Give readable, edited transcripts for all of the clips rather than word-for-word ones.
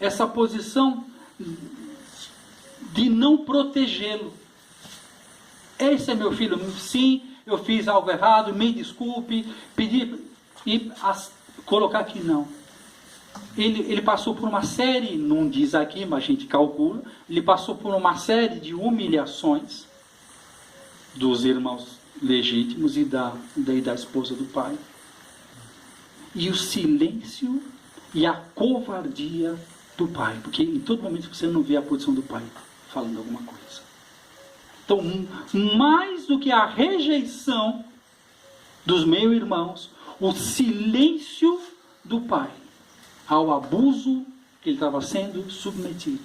essa posição de não protegê-lo. Esse é meu filho, sim, eu fiz algo errado, me desculpe, pedir e colocar aqui não. Ele passou por uma série, não diz aqui, mas a gente calcula, ele passou por uma série de humilhações dos irmãos legítimos e da esposa do pai. E o silêncio e a covardia do pai, porque em todo momento você não vê a posição do pai falando alguma coisa. Então, mais do que a rejeição dos meus irmãos, o silêncio do pai ao abuso que ele estava sendo submetido.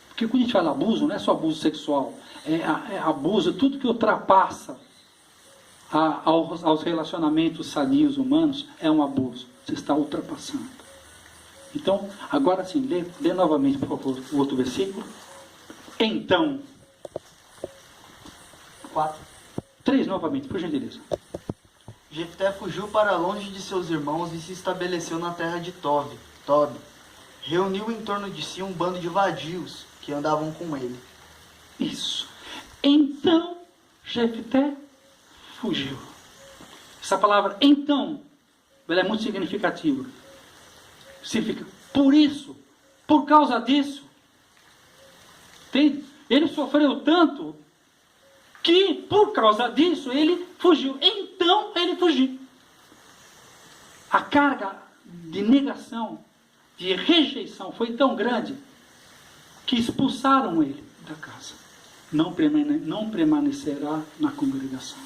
Porque quando a gente fala abuso, não é só abuso sexual, é abuso, tudo que ultrapassa aos relacionamentos sadios humanos é um abuso. Você está ultrapassando. Então, agora sim, lê novamente, por favor, o outro versículo. Então, 4. 3 novamente, por gentileza. Jefté fugiu para longe de seus irmãos e se estabeleceu na terra de Tobi. Reuniu em torno de si um bando de vadios que andavam com ele. Isso. Então, Jefté fugiu. Essa palavra, então, ela é muito significativa. Significa, por isso, por causa disso. Entende? Ele sofreu tanto que, por causa disso, ele fugiu. Então, ele fugiu. A carga de negação, de rejeição foi tão grande que expulsaram ele da casa. Não permanecerá na congregação.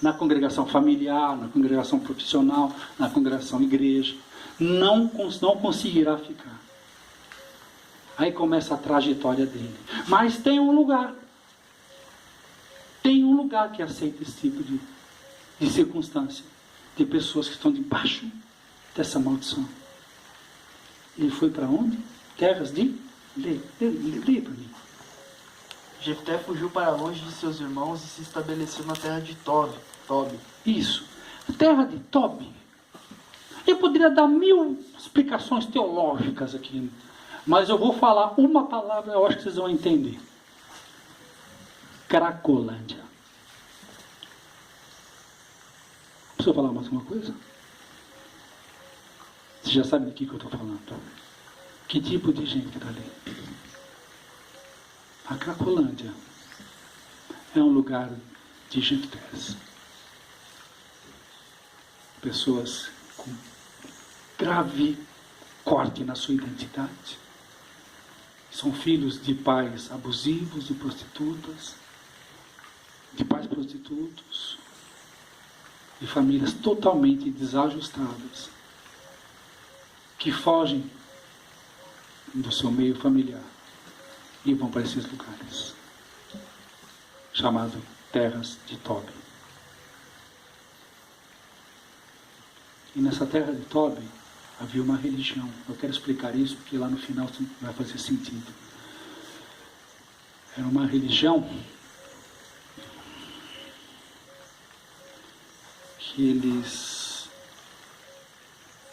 Na congregação familiar, na congregação profissional, na congregação igreja. Não conseguirá ficar. Aí começa a trajetória dele. Mas tem um lugar. Tem um lugar que aceita esse tipo de circunstância. De pessoas que estão debaixo dessa maldição. Ele foi para onde? Terras de... Lê para mim. Jefté fugiu para longe de seus irmãos e se estabeleceu na terra de Tobi. Isso. Terra de Tobi. Eu poderia dar 1000 explicações teológicas aqui. Mas eu vou falar uma palavra, eu acho que vocês vão entender. Cracolândia. Preciso falar mais uma coisa? Você já sabe do que eu estou falando. Que tipo de gente está ali? A Cracolândia é um lugar de Jeftés. Pessoas com grave corte na sua identidade. São filhos de pais abusivos, de prostitutas, de pais prostitutos, de famílias totalmente desajustadas, que fogem do seu meio familiar e vão para esses lugares, chamado terras de Tobi. E nessa terra de Tobi havia uma religião. Eu quero explicar isso porque lá no final vai fazer sentido. Era uma religião que eles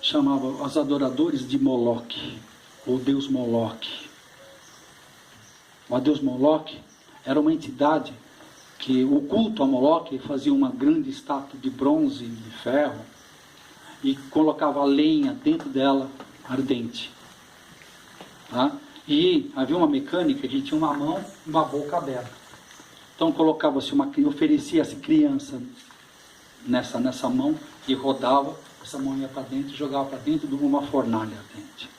chamavam os adoradores de Moloque, ou Deus Moloque. O Deus Moloque era uma entidade que o culto a Moloque fazia uma grande estátua de bronze, de ferro, e colocava lenha dentro dela ardente. Tá? E havia uma mecânica que tinha uma mão e uma boca aberta. Então colocava-se oferecia-se criança nessa mão e rodava, essa mão ia para dentro e jogava para dentro de uma fornalha ardente.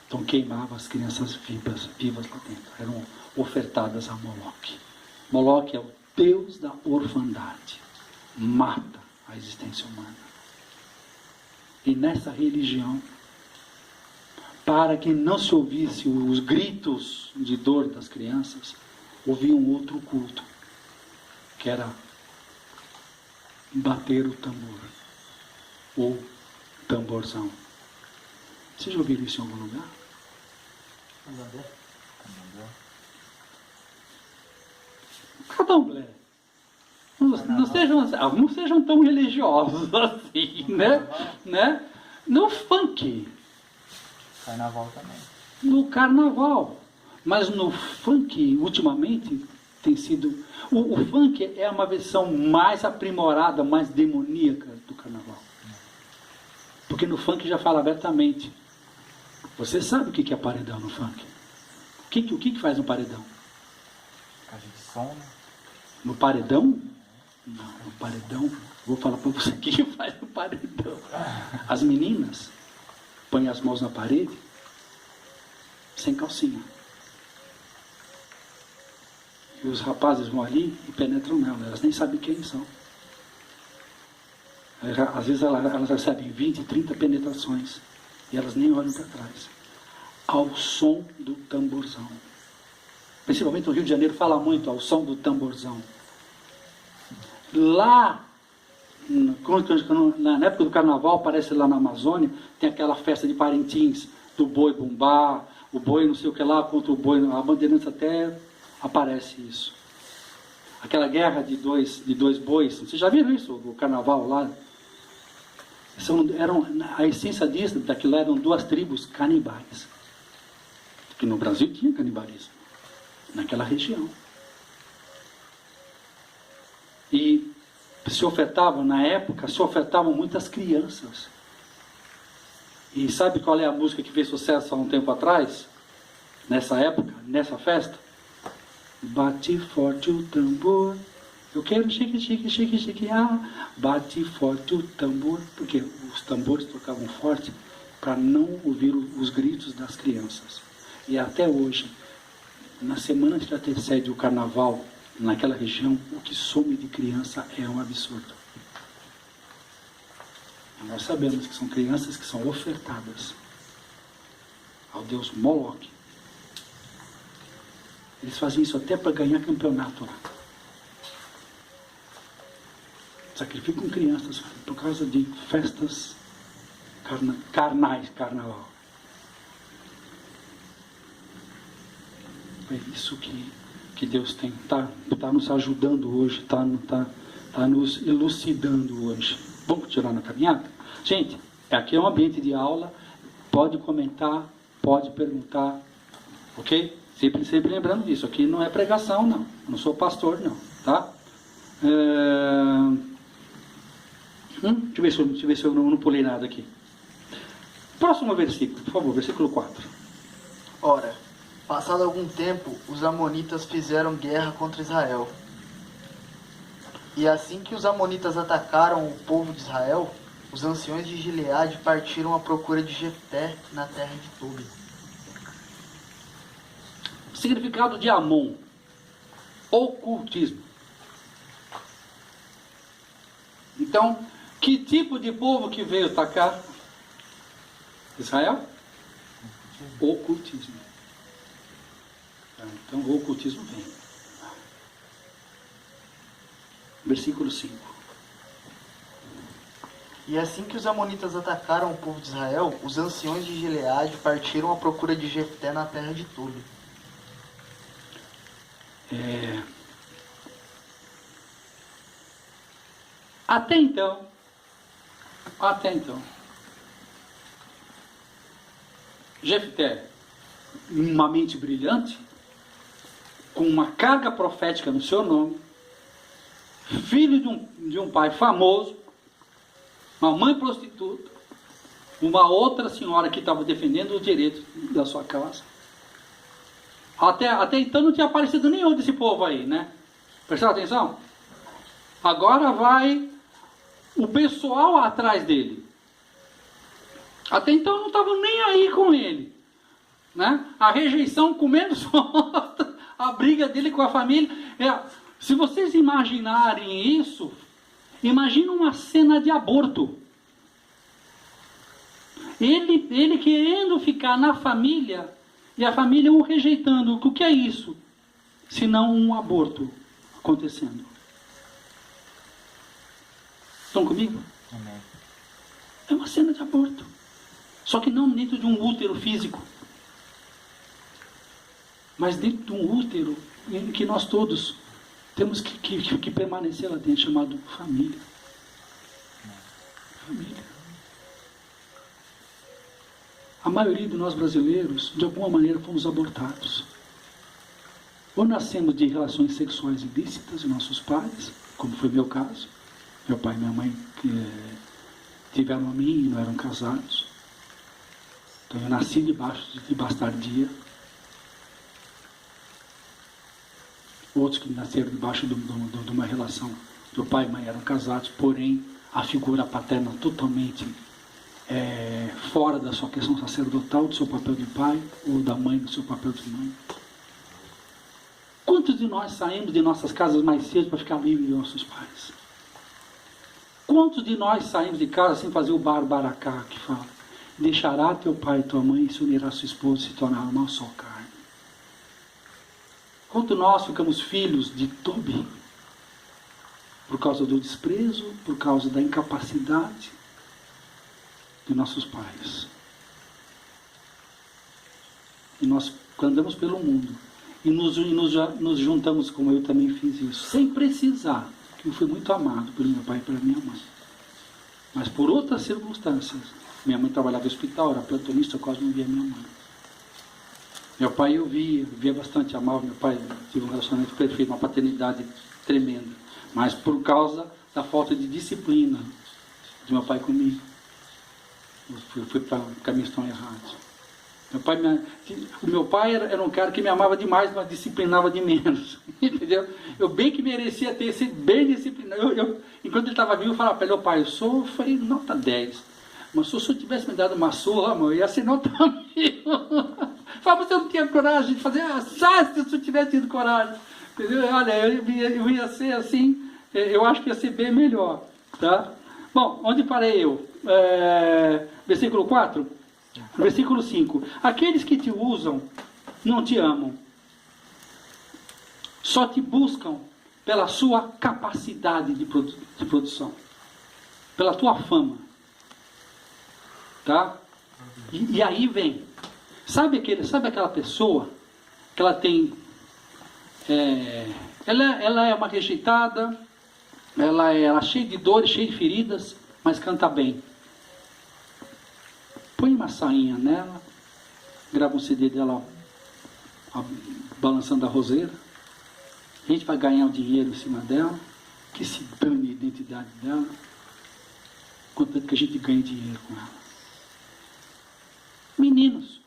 Então queimava as crianças vivas lá dentro. Eram ofertadas a Moloque. Moloque é o Deus da orfandade. Mata a existência humana. E nessa religião, para que não se ouvisse os gritos de dor das crianças, ouvia um outro culto, que era bater o tambor, ou tamborzão. Vocês já ouviram isso em algum lugar? Candomblé. Não sejam tão religiosos assim, né? No funk. Carnaval também. No carnaval. Mas no funk, ultimamente, tem sido... O funk é uma versão mais aprimorada, mais demoníaca do carnaval. Porque no funk já fala abertamente. Você sabe o que é paredão no funk? O que faz um paredão? Caixa de som, né? No paredão? Não, no paredão... Vou falar para você o que faz no paredão. As meninas põem as mãos na parede sem calcinha. E os rapazes vão ali e penetram nela. Elas nem sabem quem são. Às vezes elas recebem 20, 30 penetrações. E elas nem olham para trás. Ao som do tamborzão. Principalmente no Rio de Janeiro fala muito ao som do tamborzão. Lá, na época do carnaval, parece lá na Amazônia, tem aquela festa de Parintins, do boi bumbá, o boi não sei o que lá, contra o boi, a bandeirança até aparece isso. Aquela guerra de dois bois, vocês já viram isso, do carnaval lá? A essência daquilo eram duas tribos canibais. Porque no Brasil tinha canibalismo, naquela região. E na época, se ofertavam muitas crianças. E sabe qual é a música que fez sucesso há um tempo atrás? Nessa época, nessa festa? Bate forte o tambor, eu quero chique, chique, chique, chique, ah. Bate forte o tambor, porque os tambores tocavam forte para não ouvir os gritos das crianças. E até hoje, na semana que antecede o carnaval, naquela região, o que some de criança é um absurdo. E nós sabemos que são crianças que são ofertadas ao deus Moloque. Eles fazem isso até para ganhar campeonato lá. Sacrificam crianças por causa de festas carnais, carnaval. É isso que Deus tem, tá nos ajudando hoje, tá nos elucidando hoje. Vamos continuar na caminhada? Gente, aqui é um ambiente de aula, pode comentar, pode perguntar, ok? Sempre lembrando disso, aqui não é pregação não, eu não sou pastor não, tá? Deixa eu ver se eu não pulei nada aqui. Próximo versículo, por favor, versículo 4. Ora, passado algum tempo, os amonitas fizeram guerra contra Israel. E assim que os amonitas atacaram o povo de Israel, os anciões de Gileade partiram à procura de Jefté na terra de Tobi. Significado de Amon: ocultismo. Então, que tipo de povo que veio atacar Israel? Ocultismo. Então, o ocultismo vem. Versículo 5. E assim que os amonitas atacaram o povo de Israel, os anciões de Gileade partiram à procura de Jefté na terra de Tobi. Até então, Jefté, uma mente brilhante, com uma carga profética no seu nome, filho de um pai famoso, uma mãe prostituta, uma outra senhora que estava defendendo os direitos da sua casa. Até então não tinha aparecido nenhum desse povo aí, né? Prestaram atenção? Agora vai o pessoal atrás dele. Até então não estavam nem aí com ele, né? A rejeição comendo solta, a briga dele com a família. Se vocês imaginarem isso, imagina uma cena de aborto. Ele querendo ficar na família e a família o rejeitando. O que é isso? Se não um aborto acontecendo. Estão comigo? Amém. É uma cena de aborto. Só que não dentro de um útero físico. Mas dentro de um útero em que nós todos temos que permanecer lá dentro, chamado família. Família. A maioria de nós brasileiros, de alguma maneira, fomos abortados. Ou nascemos de relações sexuais ilícitas de nossos pais, como foi meu caso. Meu pai e minha mãe tiveram a mim e não eram casados. Então eu nasci debaixo de bastardia. Outros que nasceram debaixo de uma relação. Meu pai e mãe eram casados, porém a figura paterna totalmente fora da sua questão sacerdotal, do seu papel de pai, ou da mãe, do seu papel de mãe. Quantos de nós saímos de nossas casas mais cedo para ficar livres de nossos pais? Quantos de nós saímos de casa sem fazer o barbaracá que fala? Deixará teu pai e tua mãe e se unirá a sua esposa e se tornará uma só carne. Quanto nós ficamos filhos de Tobi por causa do desprezo, por causa da incapacidade de nossos pais. E nós andamos pelo mundo e nos juntamos, como eu também fiz isso, sem precisar, que eu fui muito amado pelo meu pai e pela minha mãe. Mas por outras circunstâncias, minha mãe trabalhava no hospital, era plantonista, eu quase não via minha mãe. Meu pai eu via bastante, amava meu pai, tive um relacionamento perfeito, uma paternidade tremenda. Mas por causa da falta de disciplina de meu pai comigo, eu fui para caminhos tão errados. O meu pai era um cara que me amava demais, mas disciplinava de menos. Entendeu? Eu bem que merecia ter sido bem disciplinado. Enquanto ele estava vivo, eu falava para ele: pai, eu falei nota 10. Mas se o senhor tivesse me dado uma surra, amor, eu ia ser nota 1000. Falava, você não tinha coragem de fazer, se o senhor tivesse tido coragem. Entendeu? Olha, eu ia ser assim, eu acho que ia ser bem melhor. Tá? Bom, onde parei eu? Versículo 4? Versículo 5. Aqueles que te usam não te amam. Só te buscam pela sua capacidade de produção. Pela tua fama. Tá? E aí vem. Sabe aquela pessoa que ela tem... ela é uma rejeitada, ela é cheia de dores, cheia de feridas, mas canta bem. Põe uma sainha nela, grava um CD dela balançando a roseira, a gente vai ganhar o dinheiro em cima dela, que se dane a identidade dela, contanto que a gente ganhe dinheiro com ela. Meninos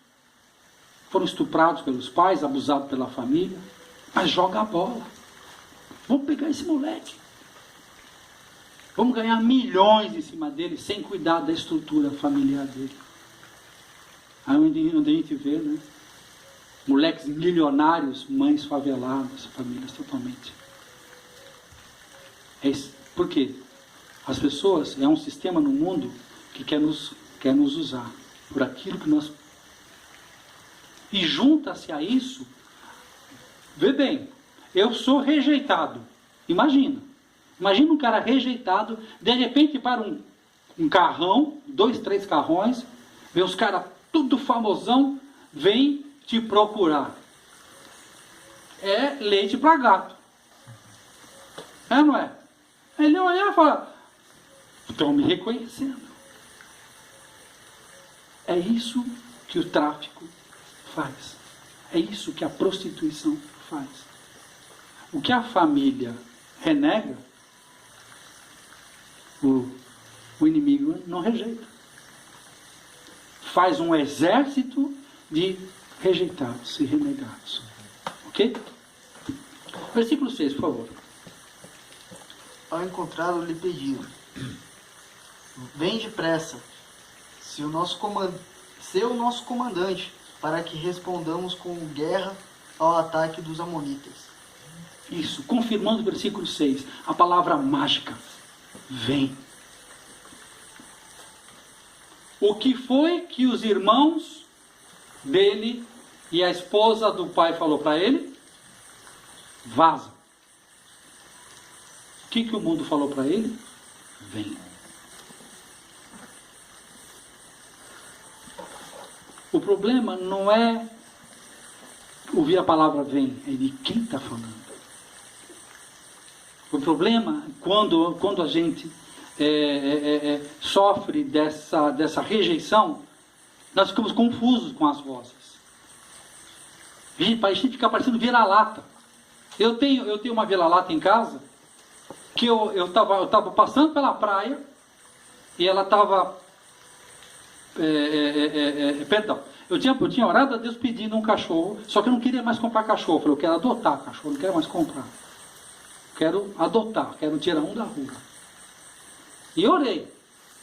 foram estuprados pelos pais, abusados pela família, mas joga a bola. Vamos pegar esse moleque. Vamos ganhar milhões em cima dele, sem cuidar da estrutura familiar dele. Aí onde a gente vê, né? Moleques milionários, mães faveladas, famílias totalmente. Por quê? As pessoas, é um sistema no mundo que quer nos usar por aquilo que nós... E junta-se a isso, vê bem, eu sou rejeitado. Imagina um cara rejeitado, de repente para um carrão, 2, 3 carrões, vê os caras tudo famosão, vem te procurar. É leite para gato. É, não é? Ele olha e fala, estão me reconhecendo. É isso que o tráfico faz. É isso que a prostituição faz. O que a família renega, o inimigo não rejeita. Faz um exército de rejeitados e renegados. Ok? Versículo 6, por favor. Ao encontrá-lo, lhe pediram: vem depressa, ser o nosso comandante, para que respondamos com guerra ao ataque dos amonitas. Isso, confirmando o versículo 6, a palavra mágica, vem. O que foi que os irmãos dele e a esposa do pai falou para ele? Vaza. O que o mundo falou para ele? Vem. O problema não é ouvir a palavra vem, é de quem está falando. O problema, quando a gente sofre dessa rejeição, Nós ficamos confusos com as vozes. A gente fica parecendo vira-lata. Eu tenho uma vira-lata em casa, que eu tava passando pela praia, e ela estava... perdão. Eu tinha orado a Deus pedindo um cachorro, só que eu não queria mais comprar cachorro. Eu falei, eu quero adotar cachorro, não quero mais comprar. Quero adotar, quero tirar um da rua. E orei.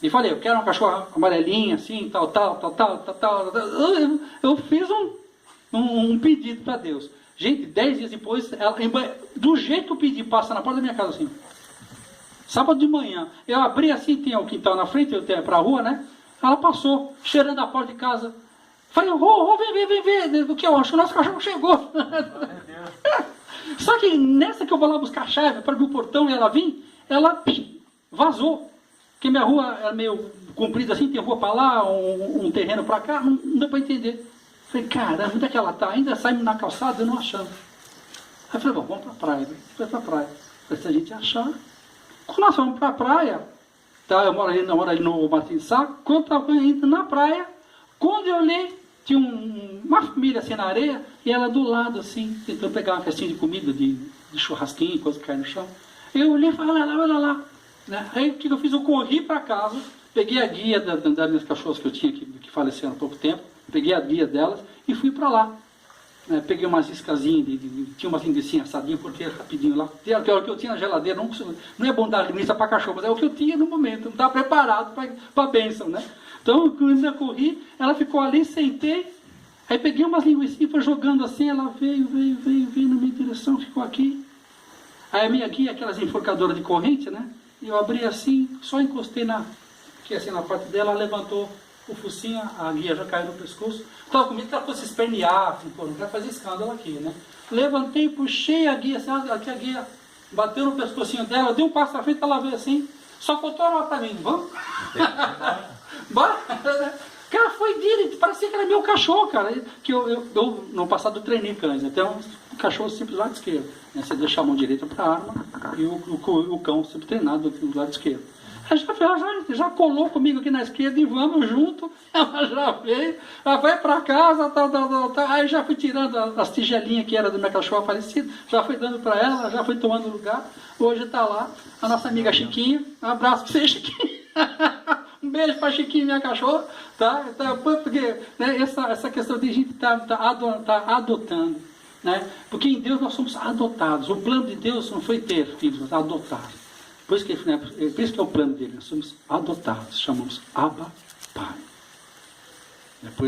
E falei, eu quero uma cachorra amarelinha, assim, tal. Eu fiz um pedido para Deus. Gente, 10 dias depois, do jeito que eu pedi, passa na porta da minha casa assim. Sábado de manhã. Eu abri assim, tinha o quintal na frente, eu tenho para a rua, né? Ela passou, cheirando a porta de casa. Falei, vem, o que eu acho que o nosso cachorro chegou. Só que nessa que eu vou lá buscar a chave para abrir o portão e ela vir, ela vazou. Porque minha rua era meio comprida assim, tem rua para lá, um terreno para cá, não deu para entender. Falei, caramba, onde é que ela está? Ainda saímos na calçada, eu não achando. Aí falei, bom, vamos para a praia. Foi para a praia. Falei, se a gente achar. Quando nós fomos para a praia, tá, eu moro ali no Martins Sá, quando eu estava indo na praia, quando eu olhei, tinha uma família assim na areia, e ela do lado assim, tentando pegar uma festinha de comida, de churrasquinho, coisa que cai no chão. Eu olhei e falei, olha lá. Né? Aí o que eu fiz? Eu corri para casa, peguei a guia das minhas cachorras que eu tinha que faleceram há pouco tempo, peguei a guia delas e fui para lá. Peguei umas iscazinhas, tinha umas linguiçinhas assadinhas, porque rapidinho lá. Era o que eu tinha na geladeira, não é bom dar linguiça para cachorro, mas é o que eu tinha no momento, não estava preparado para a bênção, né? Então, quando eu corri, ela ficou ali, sentei, aí peguei umas linguiçinhas, foi jogando assim, ela veio na minha direção, ficou aqui. Aí a minha guia, aquelas enforcadoras de corrente, né? Eu abri assim, só encostei aqui assim na parte dela, ela levantou o focinho, a guia já caiu no pescoço. Estava com medo que ela fosse espernear, pô, não quero fazer escândalo aqui, né? Levantei, puxei a guia, assim, aqui a guia bateu no pescocinho dela, dei um passo à frente, ela veio assim, só faltou olhar para mim, vamos? Cara, foi dele, parecia que era meu cachorro, cara. Que eu no passado eu treinei cães, até um cachorro sempre do lado esquerdo. Né? Você deixa a mão direita para a arma e o cão sempre treinado do lado esquerdo. Ela já colou comigo aqui na esquerda e vamos junto. Ela já veio, ela vai para casa, tal. Aí já fui tirando as tigelinhas que era da minha cachorra falecida, já fui dando para ela, já fui tomando lugar. Hoje está lá a nossa amiga Chiquinha. Um abraço para você, Chiquinha. Um beijo para Chiquinha, minha cachorra. Tá? Porque né, essa questão de a gente tá adotando. Né? Porque em Deus nós somos adotados. O plano de Deus não foi ter filhos, mas adotar. Por isso que é o plano dele, nós somos adotados, chamamos Abba Pai. É por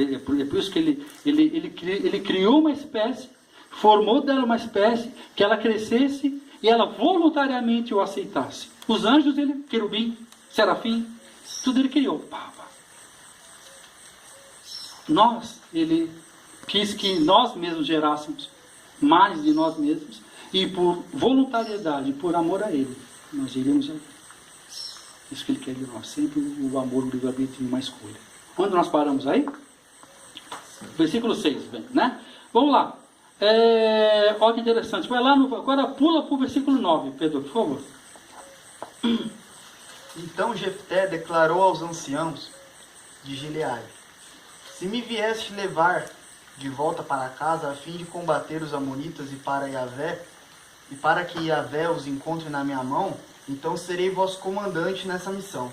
isso que ele criou uma espécie, formou dela uma espécie, que ela crescesse e ela voluntariamente o aceitasse. Os anjos, querubim, serafim, tudo ele criou. Ele quis que nós mesmos gerássemos mais de nós mesmos e por voluntariedade, por amor a ele, nós iremos a ele. Isso que ele quer de nós, sempre o amor, o livre-arbítrio e uma escolha. Onde nós paramos aí? Versículo 6, né? Vamos lá. Olha que interessante. Vai lá agora pula para o versículo 9, Pedro, por favor. Então Jefté declarou aos anciãos de Gileade: se me viesse levar de volta para casa a fim de combater os amonitas e para que Yahvé os encontre na minha mão, então serei vosso comandante nessa missão.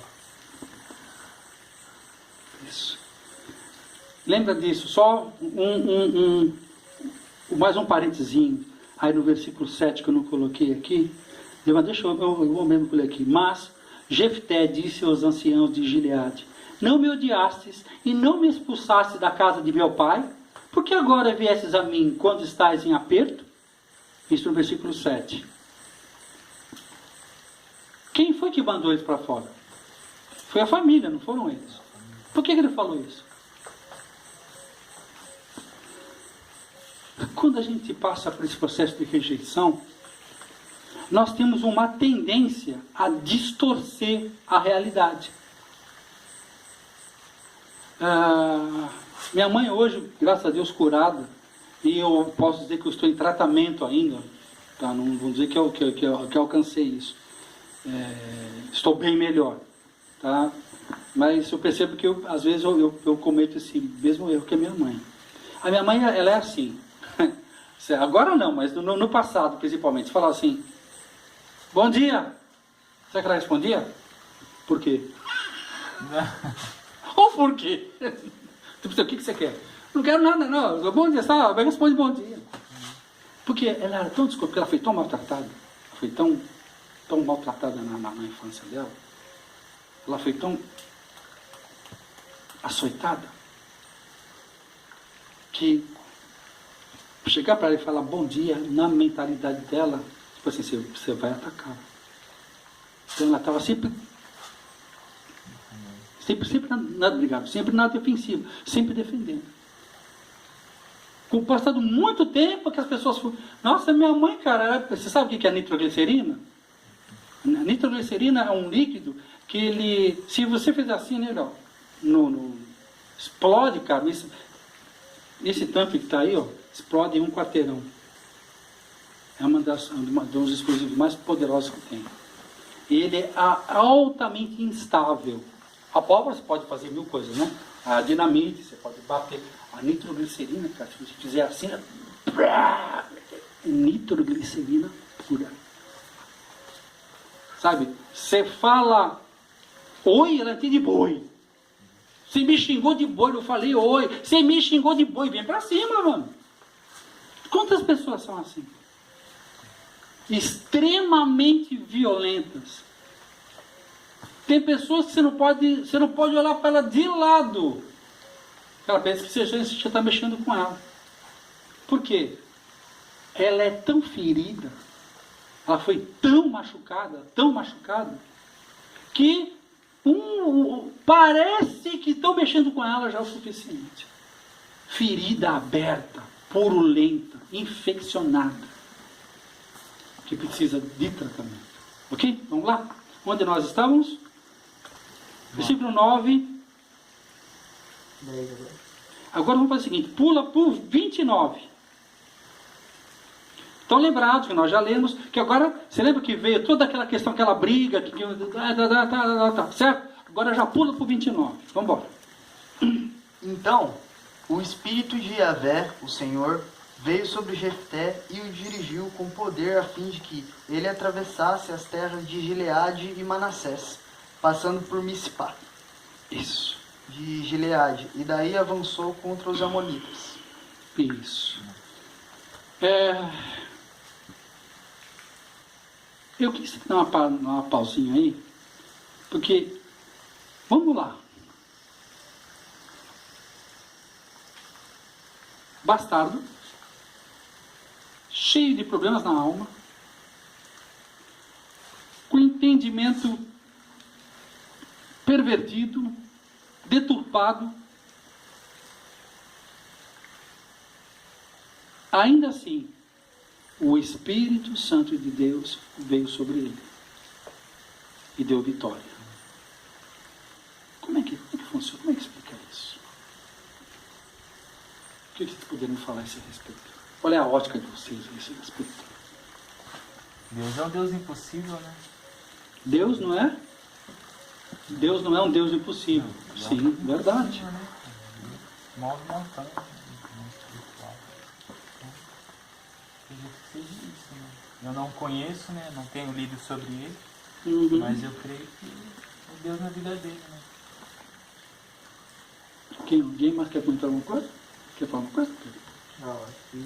Isso. Lembra disso? Só mais um parentezinho aí no versículo 7 que eu não coloquei aqui. Mas deixa eu vou mesmo colocar aqui. Mas Jefté disse aos anciãos de Gileade: não me odiastes e não me expulsastes da casa de meu pai? Por que agora viestes a mim quando estais em aperto? Isso no versículo 7. Quem foi que mandou eles para fora? Foi a família, não foram eles. Por que ele falou isso? Quando a gente passa por esse processo de rejeição, nós temos uma tendência a distorcer a realidade. Minha mãe hoje, graças a Deus, curada, e eu posso dizer que eu estou em tratamento ainda, tá? Não vou dizer que eu alcancei isso. Estou bem melhor. Tá? Mas eu percebo que às vezes eu cometo esse mesmo erro que a minha mãe. A minha mãe, ela é assim. Agora não, mas no passado, principalmente. Você falava assim, bom dia. Será que ela respondia? Por quê? Ou por quê? Tipo, o que você quer? Não quero nada, não. Bom dia, sabe? Ela responde bom dia. Porque ela era tão desculpa, ela foi tão maltratada. Ela foi tão maltratada na infância dela. Ela foi tão açoitada que chegar para ela e falar bom dia, na mentalidade dela, tipo assim, você vai atacar. Então ela estava sempre obrigado, sempre na defensiva, sempre defendendo. Com o passar de muito tempo que as pessoas foram, nossa, minha mãe, cara, você sabe o que é a nitroglicerina? A nitroglicerina é um líquido que ele, se você fizer assim, né, ó, explode, cara, esse tanto que está aí, ó, explode em um quarteirão. É um dos explosivos mais poderosos que tem. Ele é altamente instável. A pólvora você pode fazer mil coisas, né? A dinamite, você pode bater. A nitroglicerina, cara, se você fizer assim, é nitroglicerina pura. Sabe? Você fala oi, ela entende boi. Você me xingou de boi, eu falei oi. Você me xingou de boi, vem pra cima, mano. Quantas pessoas são assim? Extremamente violentas. Tem pessoas que você não pode olhar para ela de lado. Ela pensa que você já está mexendo com ela. Por quê? Ela é tão ferida, ela foi tão machucada, que parece que estão mexendo com ela já o suficiente. Ferida aberta, purulenta, infeccionada, que precisa de tratamento. Ok? Vamos lá? Onde nós estamos? Versículo 9. Agora vamos fazer o seguinte, pula por 29. Estão lembrados que nós já lemos, que agora, você lembra que veio toda aquela questão, aquela briga, certo? Agora já pula por 29. Vamos embora. Então, o Espírito de Yahvé, o Senhor, veio sobre Jefté e o dirigiu com poder a fim de que ele atravessasse as terras de Gileade e Manassés, passando por Mispá. Isso. De Gileade, e daí avançou contra os amonitas. Isso. Eu quis dar uma pausinha aí, porque, vamos lá. Bastardo, cheio de problemas na alma, com entendimento pervertido, deturpado, ainda assim, o Espírito Santo de Deus veio sobre ele e deu vitória. Como é que funciona? Como é que explica isso? O que vocês poderiam falar a esse respeito? Qual é a ótica de vocês a esse respeito? Deus é um Deus impossível, né? Deus não é? Deus não é um Deus impossível. Sim, verdade. Move montanha espiritual. Seja isso, né? Eu não conheço, né? Não tenho lido sobre ele, mas eu creio que é Deus na vida dele, né? Alguém mais quer comentar alguma coisa? Quer falar alguma coisa? Não, acho que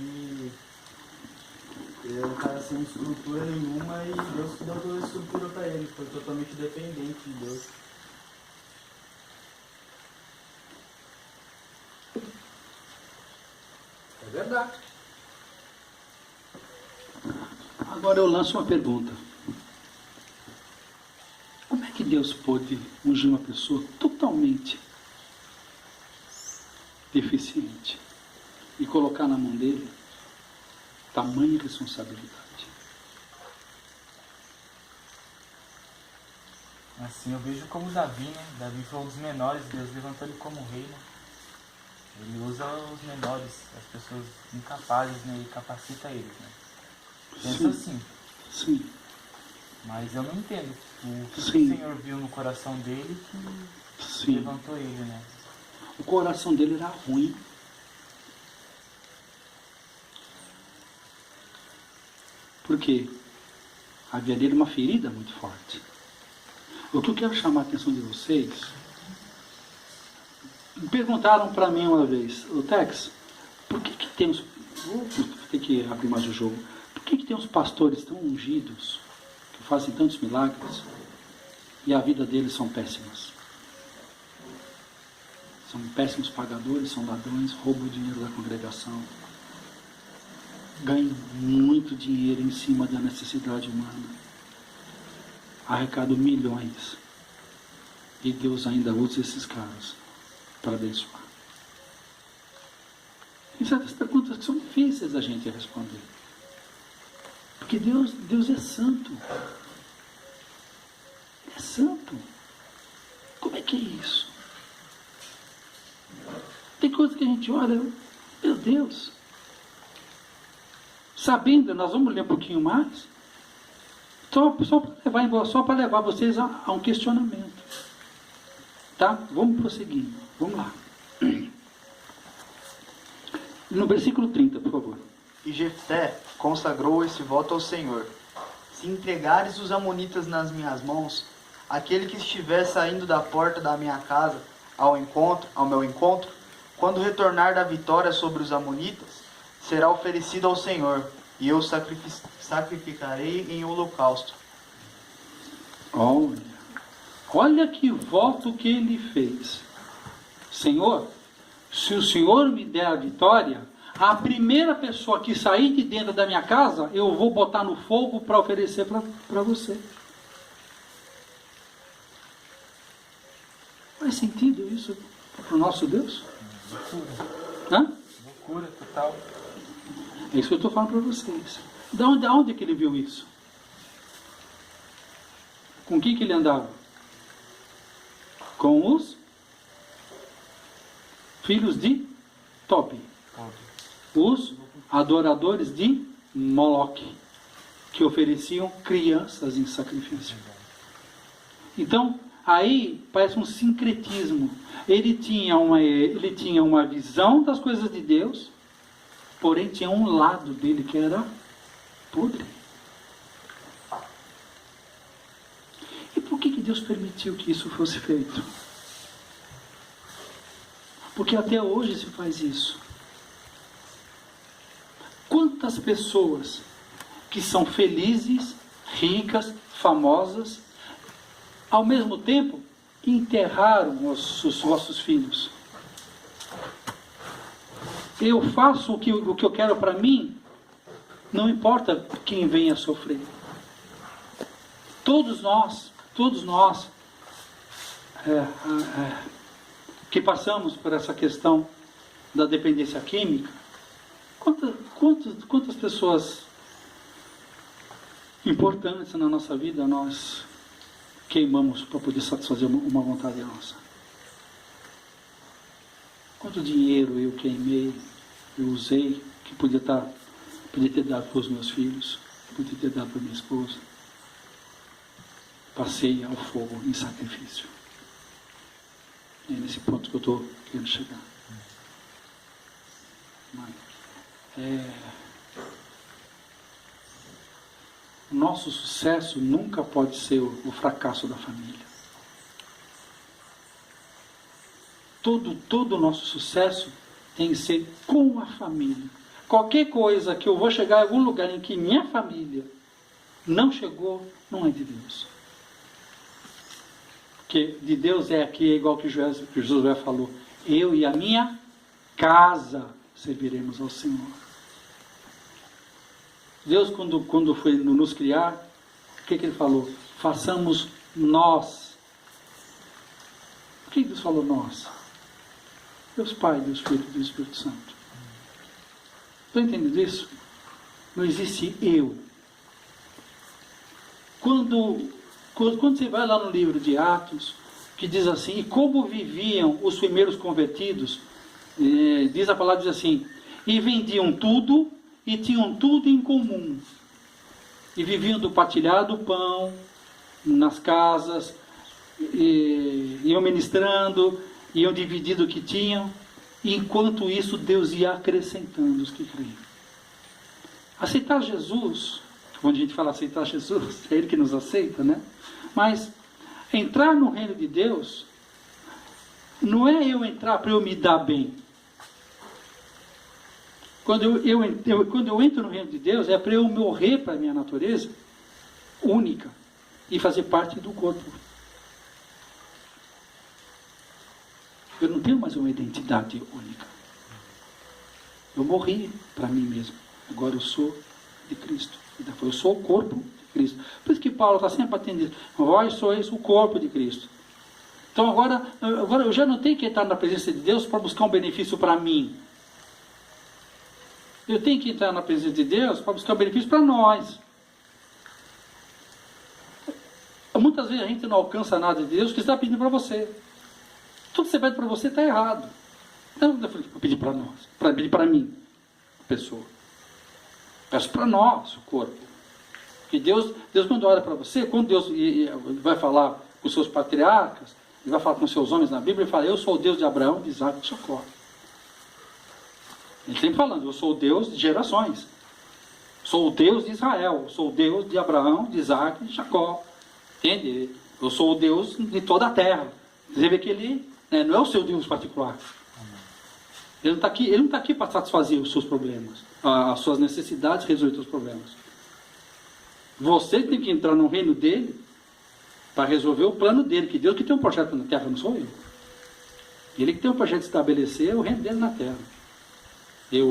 ele é um cara sem estrutura nenhuma e Deus que deu toda a estrutura para ele, foi totalmente dependente de Deus. É verdade. Agora eu lanço uma pergunta. Como é que Deus pôde ungir uma pessoa totalmente deficiente e colocar na mão dele tamanha responsabilidade? Assim eu vejo como Davi, né? Davi foi um dos menores, Deus levantou ele como rei, né? Ele usa os menores, as pessoas incapazes, né? E capacita eles, né? Pensa assim. Sim. Mas eu não entendo o que o Sim. Senhor viu no coração dele que Sim. levantou ele, né? O coração dele era ruim. Por quê? Havia nele uma ferida muito forte. O que eu quero chamar a atenção de vocês, perguntaram para mim uma vez, o Tex, por que temos, vou ter que abrir mais o jogo, por que tem uns pastores tão ungidos, que fazem tantos milagres, e a vida deles são péssimas? São péssimos pagadores, são ladrões, roubam o dinheiro da congregação, ganham muito dinheiro em cima da necessidade humana, arrecadam milhões, e Deus ainda usa esses caras para abençoar. E certas perguntas que são difíceis a gente responder, porque Deus é santo. Ele é santo. Como é que é isso? Tem coisa que a gente olha, meu Deus. Sabendo, nós vamos ler um pouquinho mais, só para levar vocês a um questionamento. Tá? Vamos prosseguindo. Vamos lá. No versículo 30, por favor. E Jefté consagrou esse voto ao Senhor: se entregares os amonitas nas minhas mãos, aquele que estiver saindo da porta da minha casa ao meu encontro, quando retornar da vitória sobre os amonitas, será oferecido ao Senhor, e eu sacrificarei em holocausto. Olha que voto que ele fez. Senhor, se o Senhor me der a vitória, a primeira pessoa que sair de dentro da minha casa, eu vou botar no fogo para oferecer para você. Faz sentido isso para o nosso Deus? Hã? Loucura total. É isso que eu estou falando para vocês. Da onde que ele viu isso? Com quem que ele andava? Com os filhos de Tobi, os adoradores de Moloque, que ofereciam crianças em sacrifício. Então, aí parece um sincretismo. Ele tinha uma visão das coisas de Deus, porém tinha um lado dele que era podre. E por que Deus permitiu que isso fosse feito? Porque até hoje se faz isso. Quantas pessoas que são felizes, ricas, famosas, ao mesmo tempo enterraram os vossos filhos? Eu faço o que eu quero para mim, não importa quem venha sofrer. Todos nós que passamos por essa questão da dependência química, quantas pessoas importantes na nossa vida nós queimamos para poder satisfazer uma vontade nossa? Quanto dinheiro eu queimei, eu usei, que podia ter dado para os meus filhos, podia ter dado para minha esposa. Passei ao fogo em sacrifício. É nesse ponto que eu estou querendo chegar. O nosso sucesso nunca pode ser o fracasso da família. Todo o nosso sucesso tem que ser com a família. Qualquer coisa que eu vou chegar em algum lugar em que minha família não chegou, não é de Deus. Porque de Deus é aqui, igual que Josué falou: eu e a minha casa serviremos ao Senhor. Deus, quando foi nos criar, o que ele falou? Façamos nós. Por que Deus falou nós? Deus Pai, Deus Filho e Deus Espírito Santo. Estão entendendo isso? Não existe eu. Quando você vai lá no livro de Atos, que diz assim: e como viviam os primeiros convertidos, diz a palavra, diz assim: e vendiam tudo e tinham tudo em comum, e viviam do partilhar do pão nas casas, iam ministrando, iam dividindo o que tinham, e enquanto isso Deus ia acrescentando os que criam. Aceitar Jesus, quando a gente fala aceitar Jesus, é Ele que nos aceita, né? Mas entrar no reino de Deus não é eu entrar para eu me dar bem. Quando eu entro no reino de Deus, é para eu morrer para a minha natureza única e fazer parte do corpo. Eu não tenho mais uma identidade única. Eu morri para mim mesmo. Agora eu sou de Cristo. Eu sou o corpo de Cristo. Por isso que Paulo está sempre atendendo. Vós sois o corpo de Cristo. Então agora eu já não tenho que entrar na presença de Deus para buscar um benefício para mim. Eu tenho que entrar na presença de Deus para buscar um benefício para nós. Muitas vezes a gente não alcança nada de Deus que está pedindo para você. Tudo que você pede para você está errado. Então eu falei, vou pedir para nós, para pedir para mim, a pessoa. Peço para nós, o corpo. Porque Deus quando olha para você, quando Deus vai falar com os seus patriarcas, Ele vai falar com os seus homens na Bíblia, Ele fala, eu sou o Deus de Abraão, de Isaac e de Jacó. Ele sempre falando, eu sou o Deus de gerações. Sou o Deus de Israel, sou o Deus de Abraão, de Isaac e de Jacó. Entende? Eu sou o Deus de toda a terra. Você vê que Ele não é o seu Deus particular. Ele não está aqui para satisfazer os seus problemas, as suas necessidades, resolver os seus problemas. Você tem que entrar no reino dele para resolver o plano dele, que Deus que tem um projeto na terra, não sou eu. Ele que tem um projeto de estabelecer o reino dele na terra.